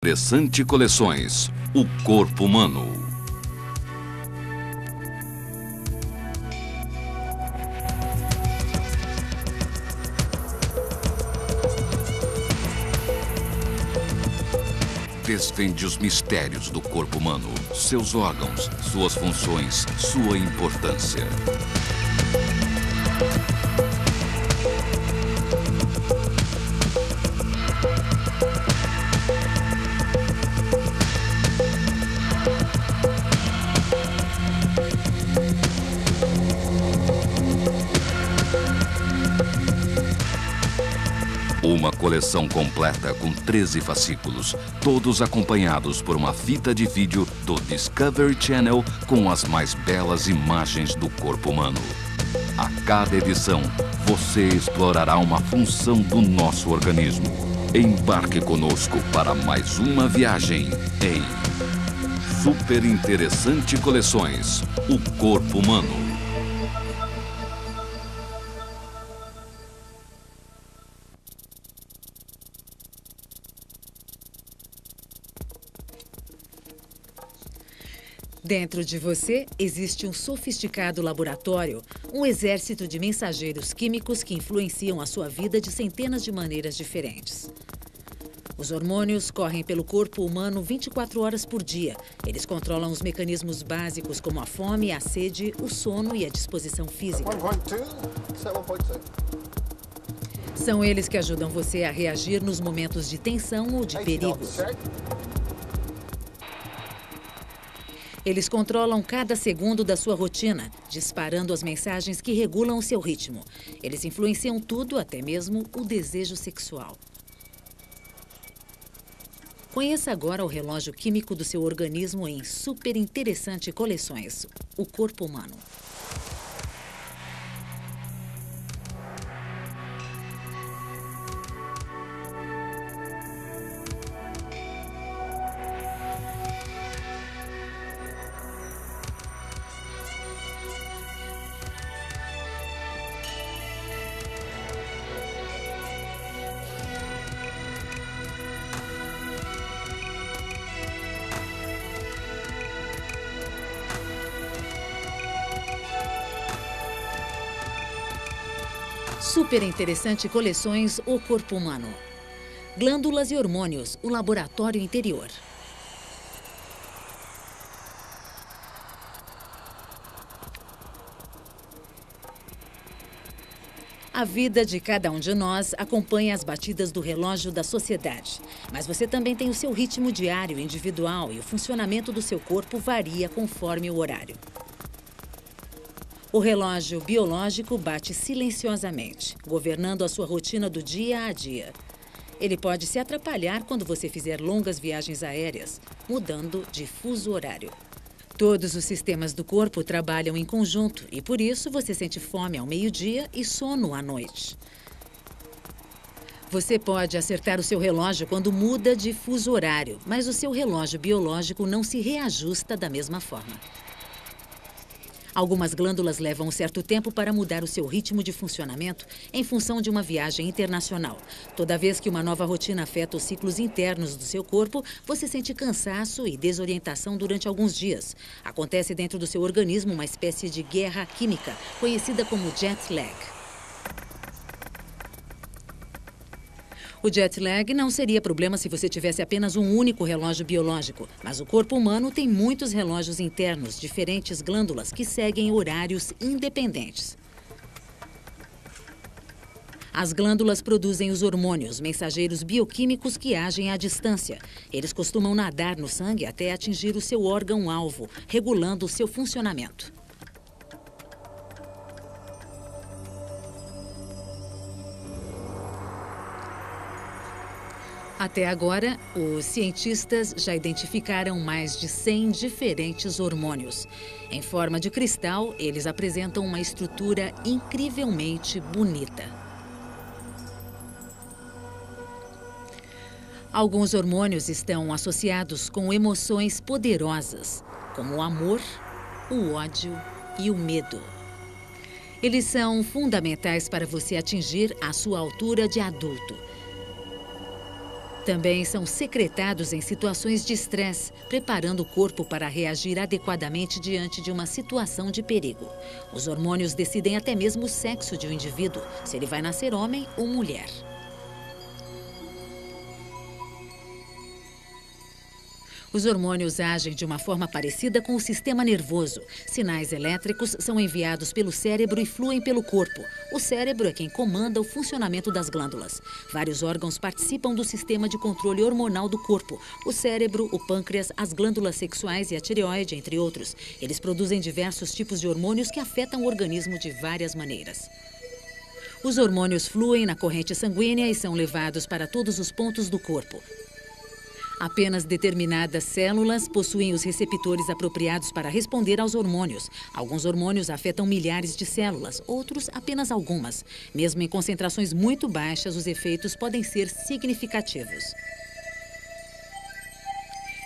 Interessante Coleções, o corpo humano. Desvende os mistérios do corpo humano, seus órgãos, suas funções, sua importância. Uma coleção completa com 13 fascículos, todos acompanhados por uma fita de vídeo do Discovery Channel com as mais belas imagens do corpo humano. A cada edição, você explorará uma função do nosso organismo. Embarque conosco para mais uma viagem em Super Interessante Coleções, o corpo humano. Dentro de você existe um sofisticado laboratório, um exército de mensageiros químicos que influenciam a sua vida de centenas de maneiras diferentes. Os hormônios correm pelo corpo humano 24 horas por dia. Eles controlam os mecanismos básicos como a fome, a sede, o sono e a disposição física. 1.2, 7.2. São eles que ajudam você a reagir nos momentos de tensão ou de perigo. Eles controlam cada segundo da sua rotina, disparando as mensagens que regulam o seu ritmo. Eles influenciam tudo, até mesmo o desejo sexual. Conheça agora o relógio químico do seu organismo em Super Interessante Coleções, o corpo humano. Super Interessante Coleções, o corpo humano. Glândulas e hormônios, o laboratório interior. A vida de cada um de nós acompanha as batidas do relógio da sociedade. Mas você também tem o seu ritmo diário, individual, e o funcionamento do seu corpo varia conforme o horário. O relógio biológico bate silenciosamente, governando a sua rotina do dia a dia. Ele pode se atrapalhar quando você fizer longas viagens aéreas, mudando de fuso horário. Todos os sistemas do corpo trabalham em conjunto e, por isso, você sente fome ao meio-dia e sono à noite. Você pode acertar o seu relógio quando muda de fuso horário, mas o seu relógio biológico não se reajusta da mesma forma. Algumas glândulas levam um certo tempo para mudar o seu ritmo de funcionamento em função de uma viagem internacional. Toda vez que uma nova rotina afeta os ciclos internos do seu corpo, você sente cansaço e desorientação durante alguns dias. Acontece dentro do seu organismo uma espécie de guerra química, conhecida como jet lag. O jet lag não seria problema se você tivesse apenas um único relógio biológico, mas o corpo humano tem muitos relógios internos, diferentes glândulas que seguem horários independentes. As glândulas produzem os hormônios, mensageiros bioquímicos que agem à distância. Eles costumam nadar no sangue até atingir o seu órgão-alvo, regulando o seu funcionamento. Até agora, os cientistas já identificaram mais de 100 diferentes hormônios. Em forma de cristal, eles apresentam uma estrutura incrivelmente bonita. Alguns hormônios estão associados com emoções poderosas, como o amor, o ódio e o medo. Eles são fundamentais para você atingir a sua altura de adulto. Também são secretados em situações de estresse, preparando o corpo para reagir adequadamente diante de uma situação de perigo. Os hormônios decidem até mesmo o sexo de um indivíduo, se ele vai nascer homem ou mulher. Os hormônios agem de uma forma parecida com o sistema nervoso. Sinais elétricos são enviados pelo cérebro e fluem pelo corpo. O cérebro é quem comanda o funcionamento das glândulas. Vários órgãos participam do sistema de controle hormonal do corpo. O cérebro, o pâncreas, as glândulas sexuais e a tireoide, entre outros. Eles produzem diversos tipos de hormônios que afetam o organismo de várias maneiras. Os hormônios fluem na corrente sanguínea e são levados para todos os pontos do corpo. Apenas determinadas células possuem os receptores apropriados para responder aos hormônios. Alguns hormônios afetam milhares de células, outros apenas algumas. Mesmo em concentrações muito baixas, os efeitos podem ser significativos.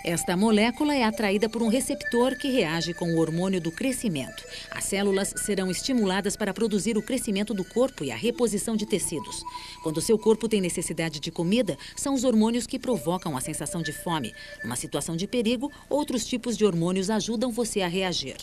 Esta molécula é atraída por um receptor que reage com o hormônio do crescimento. As células serão estimuladas para produzir o crescimento do corpo e a reposição de tecidos. Quando seu corpo tem necessidade de comida, são os hormônios que provocam a sensação de fome. Numa situação de perigo, outros tipos de hormônios ajudam você a reagir.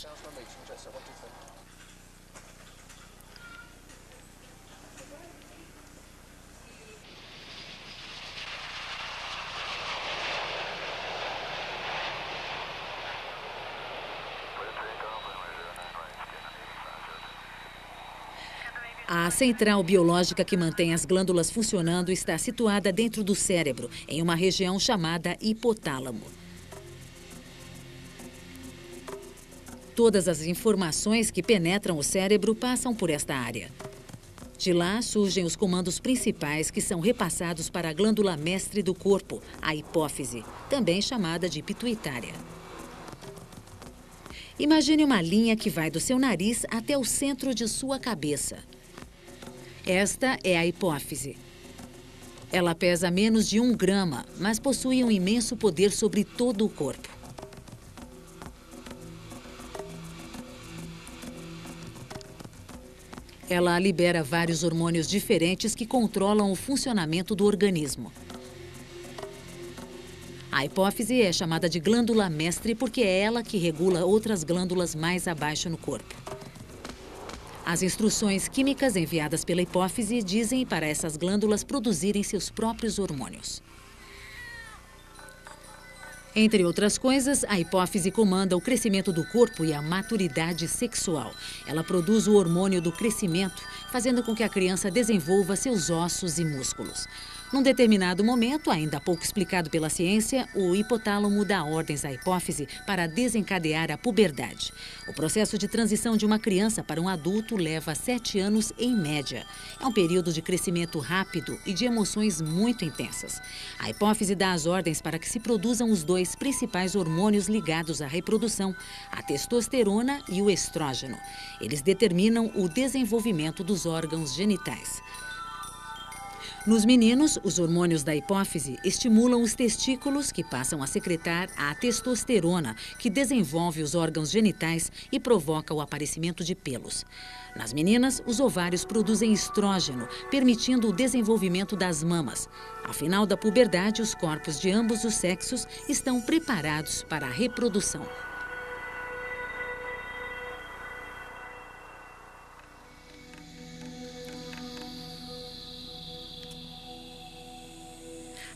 A central biológica que mantém as glândulas funcionando está situada dentro do cérebro, em uma região chamada hipotálamo. Todas as informações que penetram o cérebro passam por esta área. De lá surgem os comandos principais que são repassados para a glândula mestre do corpo, a hipófise, também chamada de pituitária. Imagine uma linha que vai do seu nariz até o centro de sua cabeça. Esta é a hipófise. Ela pesa menos de 1 grama, mas possui um imenso poder sobre todo o corpo. Ela libera vários hormônios diferentes que controlam o funcionamento do organismo. A hipófise é chamada de glândula mestre porque é ela que regula outras glândulas mais abaixo no corpo. As instruções químicas enviadas pela hipófise dizem para essas glândulas produzirem seus próprios hormônios. Entre outras coisas, a hipófise comanda o crescimento do corpo e a maturidade sexual. Ela produz o hormônio do crescimento, fazendo com que a criança desenvolva seus ossos e músculos. Num determinado momento, ainda pouco explicado pela ciência, o hipotálamo dá ordens à hipófise para desencadear a puberdade. O processo de transição de uma criança para um adulto leva 7 anos em média. É um período de crescimento rápido e de emoções muito intensas. A hipófise dá as ordens para que se produzam os 2 principais hormônios ligados à reprodução, a testosterona e o estrógeno. Eles determinam o desenvolvimento dos órgãos genitais. Nos meninos, os hormônios da hipófise estimulam os testículos, que passam a secretar a testosterona, que desenvolve os órgãos genitais e provoca o aparecimento de pelos. Nas meninas, os ovários produzem estrógeno, permitindo o desenvolvimento das mamas. Ao final da puberdade, os corpos de ambos os sexos estão preparados para a reprodução.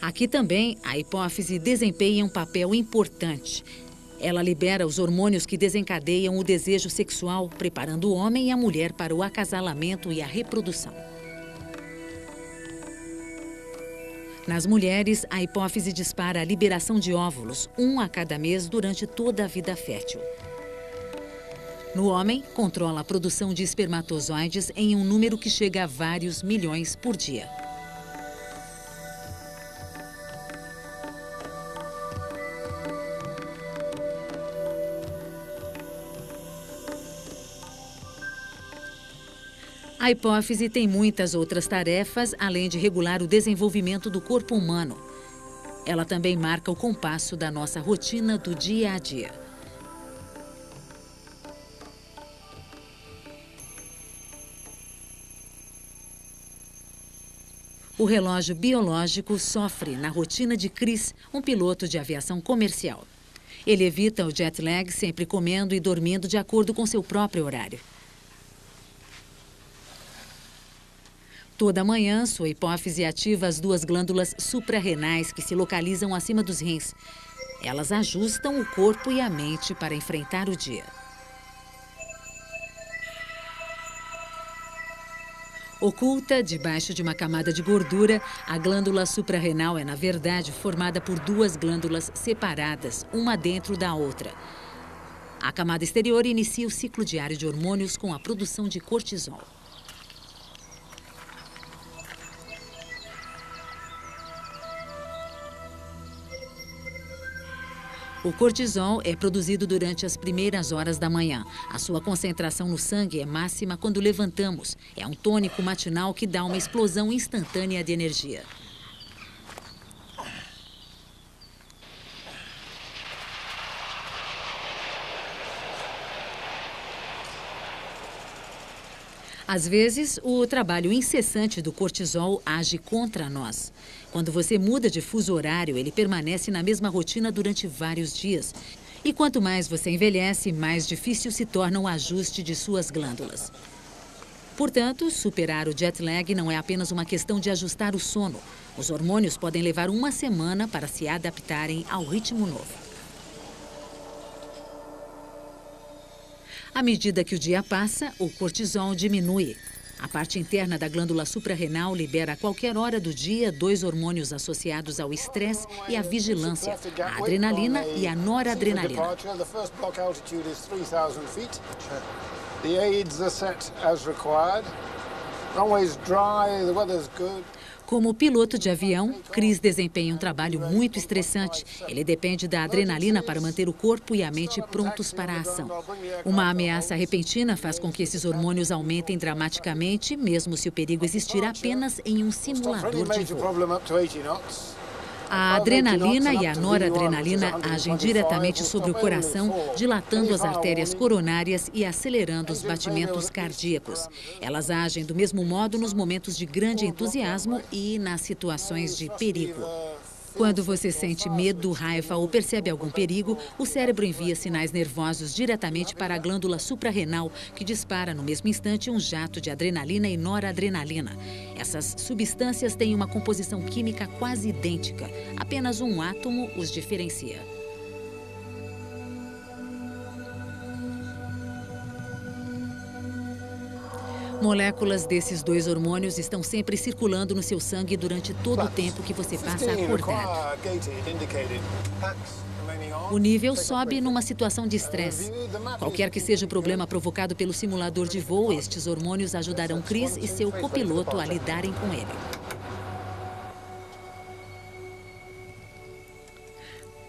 Aqui também, a hipófise desempenha um papel importante. Ela libera os hormônios que desencadeiam o desejo sexual, preparando o homem e a mulher para o acasalamento e a reprodução. Nas mulheres, a hipófise dispara a liberação de óvulos, 1 a cada mês durante toda a vida fértil. No homem, controla a produção de espermatozoides em um número que chega a vários milhões por dia. A hipófise tem muitas outras tarefas, além de regular o desenvolvimento do corpo humano. Ela também marca o compasso da nossa rotina do dia a dia. O relógio biológico sofre na rotina de Chris, um piloto de aviação comercial. Ele evita o jet lag sempre comendo e dormindo de acordo com seu próprio horário. Toda manhã, sua hipófise ativa as duas glândulas suprarrenais que se localizam acima dos rins. Elas ajustam o corpo e a mente para enfrentar o dia. Oculta debaixo de uma camada de gordura, a glândula suprarrenal é, na verdade, formada por duas glândulas separadas, uma dentro da outra. A camada exterior inicia o ciclo diário de hormônios com a produção de cortisol. O cortisol é produzido durante as primeiras horas da manhã. A sua concentração no sangue é máxima quando levantamos. É um tônico matinal que dá uma explosão instantânea de energia. Às vezes, o trabalho incessante do cortisol age contra nós. Quando você muda de fuso horário, ele permanece na mesma rotina durante vários dias. E quanto mais você envelhece, mais difícil se torna o ajuste de suas glândulas. Portanto, superar o jet lag não é apenas uma questão de ajustar o sono. Os hormônios podem levar uma semana para se adaptarem ao ritmo novo. À medida que o dia passa, o cortisol diminui. A parte interna da glândula suprarrenal libera a qualquer hora do dia dois hormônios associados ao estresse e à vigilância, a adrenalina e a noradrenalina. Como piloto de avião, Chris desempenha um trabalho muito estressante. Ele depende da adrenalina para manter o corpo e a mente prontos para a ação. Uma ameaça repentina faz com que esses hormônios aumentem dramaticamente, mesmo se o perigo existir apenas em um simulador de voo. A adrenalina e a noradrenalina agem diretamente sobre o coração, dilatando as artérias coronárias e acelerando os batimentos cardíacos. Elas agem do mesmo modo nos momentos de grande entusiasmo e nas situações de perigo. Quando você sente medo, raiva ou percebe algum perigo, o cérebro envia sinais nervosos diretamente para a glândula suprarrenal, que dispara no mesmo instante um jato de adrenalina e noradrenalina. Essas substâncias têm uma composição química quase idêntica. Apenas um átomo os diferencia. Moléculas desses dois hormônios estão sempre circulando no seu sangue durante todo o tempo que você passa acordado. O nível sobe numa situação de estresse. Qualquer que seja o problema provocado pelo simulador de voo, estes hormônios ajudarão Chris e seu copiloto a lidarem com ele.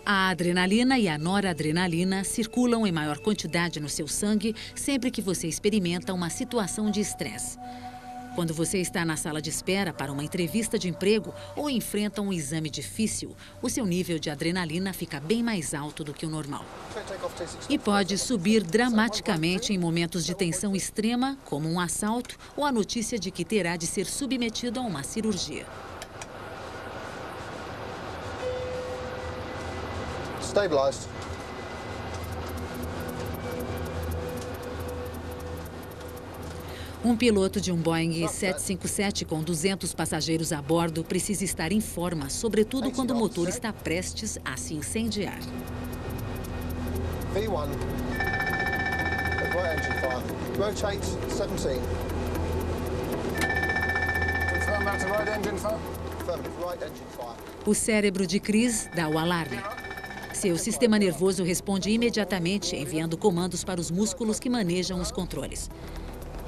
A adrenalina e a noradrenalina circulam em maior quantidade no seu sangue sempre que você experimenta uma situação de estresse. Quando você está na sala de espera para uma entrevista de emprego ou enfrenta um exame difícil, o seu nível de adrenalina fica bem mais alto do que o normal. E pode subir dramaticamente em momentos de tensão extrema, como um assalto ou a notícia de que terá de ser submetido a uma cirurgia. Stabilized. Um piloto de um Boeing 757 com 200 passageiros a bordo precisa estar em forma, sobretudo quando o motor está prestes a se incendiar. V1. Right engine fire. Rotate 17. Confirm that's a right engine fire. Affirmative, right engine fire. O cérebro de Chris dá o alarme. Seu sistema nervoso responde imediatamente, enviando comandos para os músculos que manejam os controles.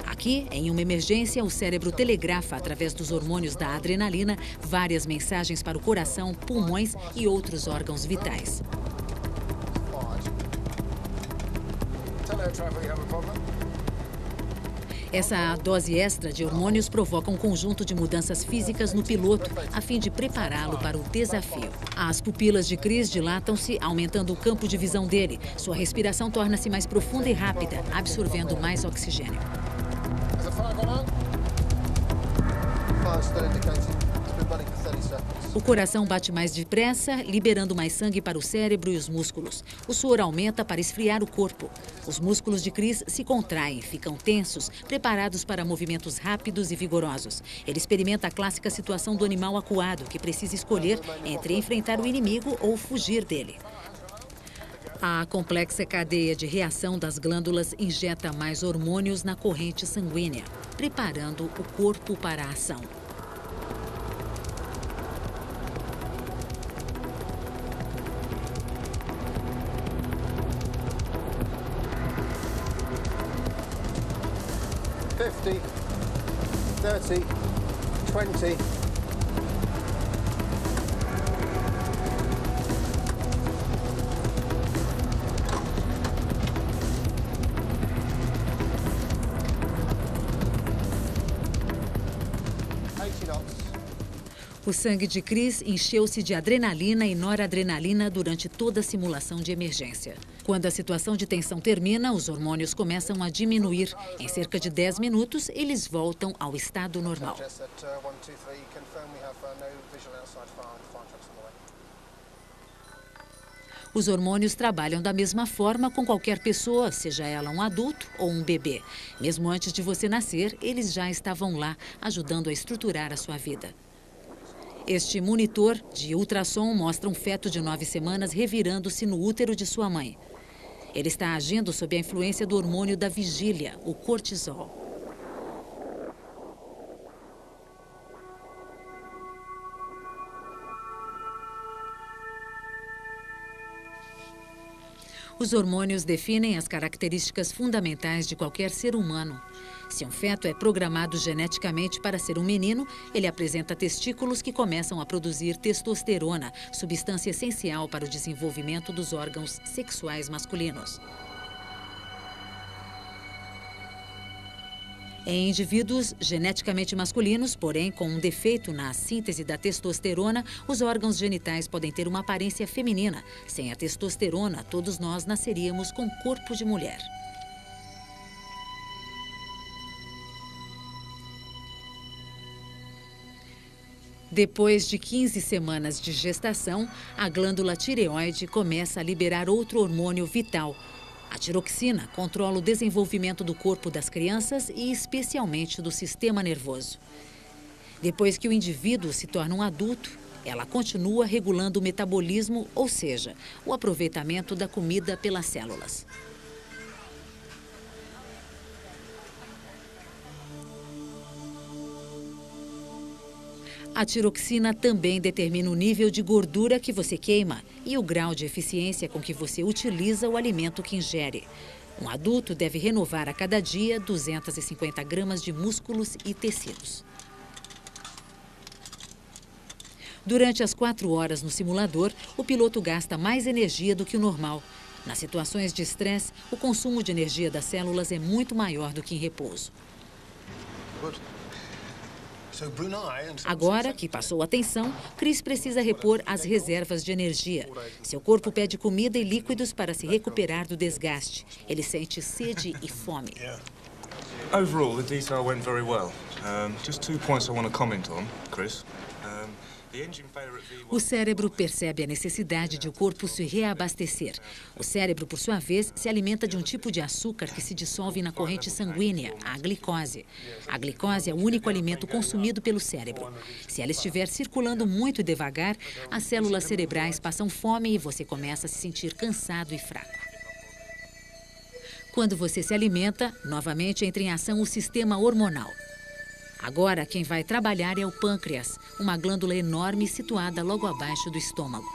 Aqui, em uma emergência, o cérebro telegrafa, através dos hormônios da adrenalina, várias mensagens para o coração, pulmões e outros órgãos vitais. Essa dose extra de hormônios provoca um conjunto de mudanças físicas no piloto, a fim de prepará-lo para o desafio. As pupilas de Chris dilatam-se, aumentando o campo de visão dele. Sua respiração torna-se mais profunda e rápida, absorvendo mais oxigênio. Fire still indicating. O coração bate mais depressa, liberando mais sangue para o cérebro e os músculos. O suor aumenta para esfriar o corpo. Os músculos de Chris se contraem, ficam tensos, preparados para movimentos rápidos e vigorosos. Ele experimenta a clássica situação do animal acuado, que precisa escolher entre enfrentar o inimigo ou fugir dele. A complexa cadeia de reação das glândulas injeta mais hormônios na corrente sanguínea, preparando o corpo para a ação. $50, $30, $20. O sangue de Chris encheu-se de adrenalina e noradrenalina durante toda a simulação de emergência. Quando a situação de tensão termina, os hormônios começam a diminuir. Em cerca de 10 minutos, eles voltam ao estado normal. Os hormônios trabalham da mesma forma com qualquer pessoa, seja ela um adulto ou um bebê. Mesmo antes de você nascer, eles já estavam lá, ajudando a estruturar a sua vida. Este monitor de ultrassom mostra um feto de 9 semanas revirando-se no útero de sua mãe. Ele está agindo sob a influência do hormônio da vigília, o cortisol. Os hormônios definem as características fundamentais de qualquer ser humano. Se um feto é programado geneticamente para ser um menino, ele apresenta testículos que começam a produzir testosterona, substância essencial para o desenvolvimento dos órgãos sexuais masculinos. Em indivíduos geneticamente masculinos, porém com um defeito na síntese da testosterona, os órgãos genitais podem ter uma aparência feminina. Sem a testosterona, todos nós nasceríamos com corpo de mulher. Depois de 15 semanas de gestação, a glândula tireoide começa a liberar outro hormônio vital. A tiroxina controla o desenvolvimento do corpo das crianças e especialmente do sistema nervoso. Depois que o indivíduo se torna um adulto, ela continua regulando o metabolismo, ou seja, o aproveitamento da comida pelas células. A tiroxina também determina o nível de gordura que você queima e o grau de eficiência com que você utiliza o alimento que ingere. Um adulto deve renovar a cada dia 250 gramas de músculos e tecidos. Durante as 4 horas no simulador, o piloto gasta mais energia do que o normal. Nas situações de estresse, o consumo de energia das células é muito maior do que em repouso. Agora que passou a tensão, Chris precisa repor as reservas de energia. Seu corpo pede comida e líquidos para se recuperar do desgaste. Ele sente sede e fome. Overall, the detail went very well. Just 2 points I want to comment on, Chris. O cérebro percebe a necessidade de o corpo se reabastecer. O cérebro, por sua vez, se alimenta de um tipo de açúcar que se dissolve na corrente sanguínea, a glicose. A glicose é o único alimento consumido pelo cérebro. Se ela estiver circulando muito devagar, as células cerebrais passam fome e você começa a se sentir cansado e fraco. Quando você se alimenta, novamente entra em ação o sistema hormonal. Agora, quem vai trabalhar é o pâncreas, uma glândula enorme situada logo abaixo do estômago.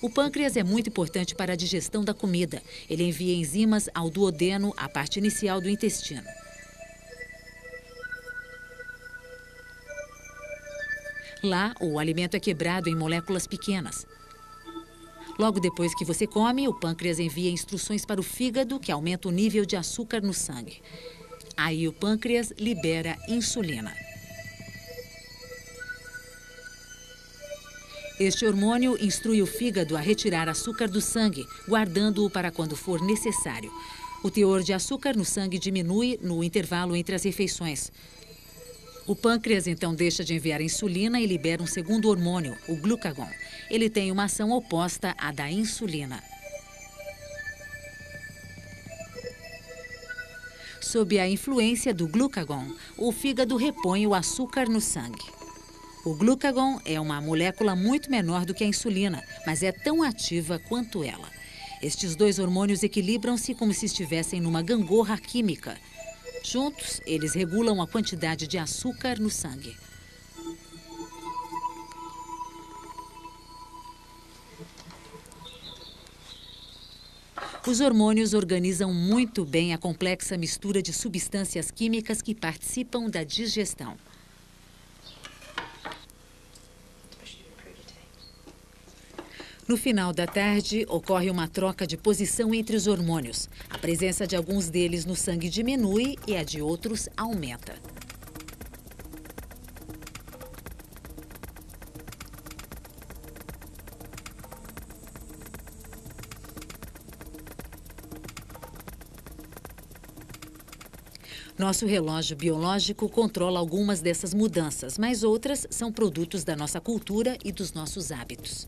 O pâncreas é muito importante para a digestão da comida. Ele envia enzimas ao duodeno, a parte inicial do intestino. Lá, o alimento é quebrado em moléculas pequenas. Logo depois que você come, o pâncreas envia instruções para o fígado, que aumenta o nível de açúcar no sangue. Aí o pâncreas libera insulina. Este hormônio instrui o fígado a retirar açúcar do sangue, guardando-o para quando for necessário. O teor de açúcar no sangue diminui no intervalo entre as refeições. O pâncreas então deixa de enviar insulina e libera um segundo hormônio, o glucagon. Ele tem uma ação oposta à da insulina. Sob a influência do glucagon, o fígado repõe o açúcar no sangue. O glucagon é uma molécula muito menor do que a insulina, mas é tão ativa quanto ela. Estes dois hormônios equilibram-se como se estivessem numa gangorra química. Juntos, eles regulam a quantidade de açúcar no sangue. Os hormônios organizam muito bem a complexa mistura de substâncias químicas que participam da digestão. No final da tarde, ocorre uma troca de posição entre os hormônios. A presença de alguns deles no sangue diminui e a de outros aumenta. Nosso relógio biológico controla algumas dessas mudanças, mas outras são produtos da nossa cultura e dos nossos hábitos.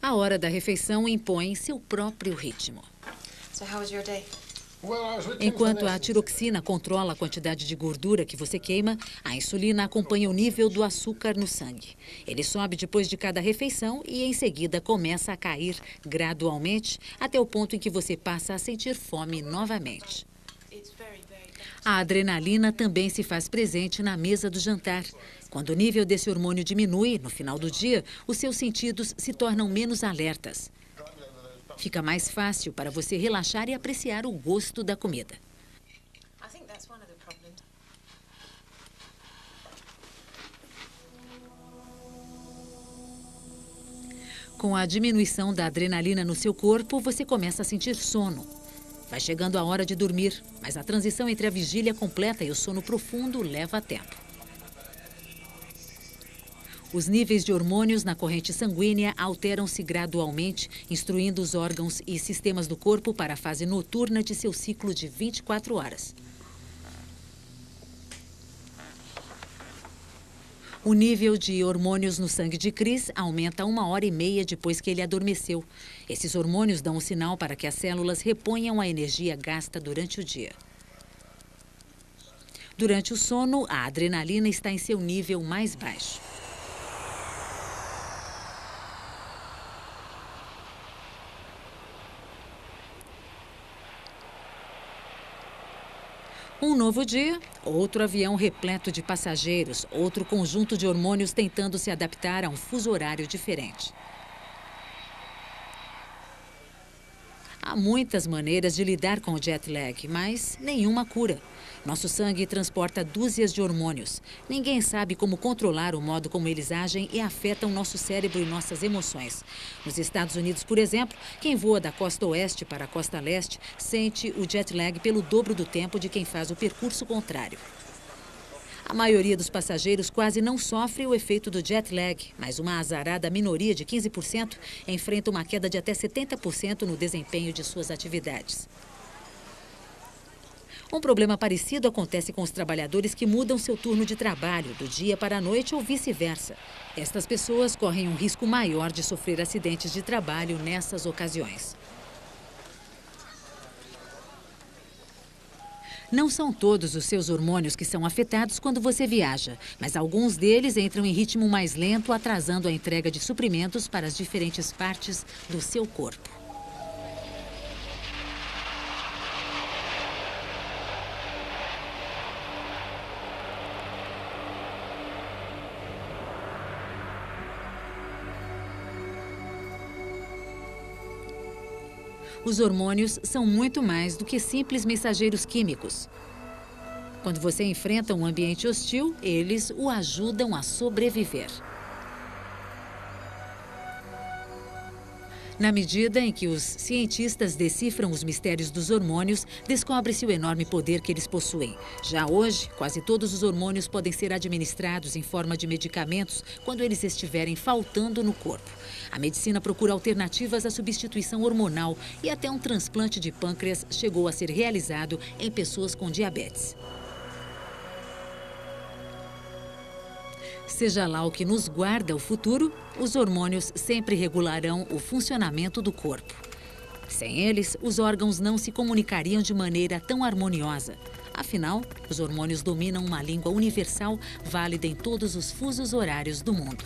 A hora da refeição impõe seu próprio ritmo. So how was your day? Enquanto a tiroxina controla a quantidade de gordura que você queima, a insulina acompanha o nível do açúcar no sangue. Ele sobe depois de cada refeição e, em seguida, começa a cair gradualmente até o ponto em que você passa a sentir fome novamente. A adrenalina também se faz presente na mesa do jantar. Quando o nível desse hormônio diminui, no final do dia, os seus sentidos se tornam menos alertas. Fica mais fácil para você relaxar e apreciar o gosto da comida. Com a diminuição da adrenalina no seu corpo, você começa a sentir sono. Vai chegando a hora de dormir, mas a transição entre a vigília completa e o sono profundo leva tempo. Os níveis de hormônios na corrente sanguínea alteram-se gradualmente, instruindo os órgãos e sistemas do corpo para a fase noturna de seu ciclo de 24 horas. O nível de hormônios no sangue de Chris aumenta 1h30 depois que ele adormeceu. Esses hormônios dão um sinal para que as células reponham a energia gasta durante o dia. Durante o sono, a adrenalina está em seu nível mais baixo. Um novo dia, outro avião repleto de passageiros, outro conjunto de hormônios tentando se adaptar a um fuso horário diferente. Há muitas maneiras de lidar com o jet lag, mas nenhuma cura. Nosso sangue transporta dúzias de hormônios. Ninguém sabe como controlar o modo como eles agem e afetam nosso cérebro e nossas emoções. Nos Estados Unidos, por exemplo, quem voa da costa oeste para a costa leste sente o jet lag pelo dobro do tempo de quem faz o percurso contrário. A maioria dos passageiros quase não sofre o efeito do jet lag, mas uma azarada minoria de 15% enfrenta uma queda de até 70% no desempenho de suas atividades. Um problema parecido acontece com os trabalhadores que mudam seu turno de trabalho do dia para a noite ou vice-versa. Estas pessoas correm um risco maior de sofrer acidentes de trabalho nessas ocasiões. Não são todos os seus hormônios que são afetados quando você viaja, mas alguns deles entram em ritmo mais lento, atrasando a entrega de suprimentos para as diferentes partes do seu corpo. Os hormônios são muito mais do que simples mensageiros químicos. Quando você enfrenta um ambiente hostil, eles o ajudam a sobreviver. Na medida em que os cientistas decifram os mistérios dos hormônios, descobre-se o enorme poder que eles possuem. Já hoje, quase todos os hormônios podem ser administrados em forma de medicamentos quando eles estiverem faltando no corpo. A medicina procura alternativas à substituição hormonal e até um transplante de pâncreas chegou a ser realizado em pessoas com diabetes. Seja lá o que nos guarda o futuro, os hormônios sempre regularão o funcionamento do corpo. Sem eles, os órgãos não se comunicariam de maneira tão harmoniosa. Afinal, os hormônios dominam uma língua universal válida em todos os fusos horários do mundo.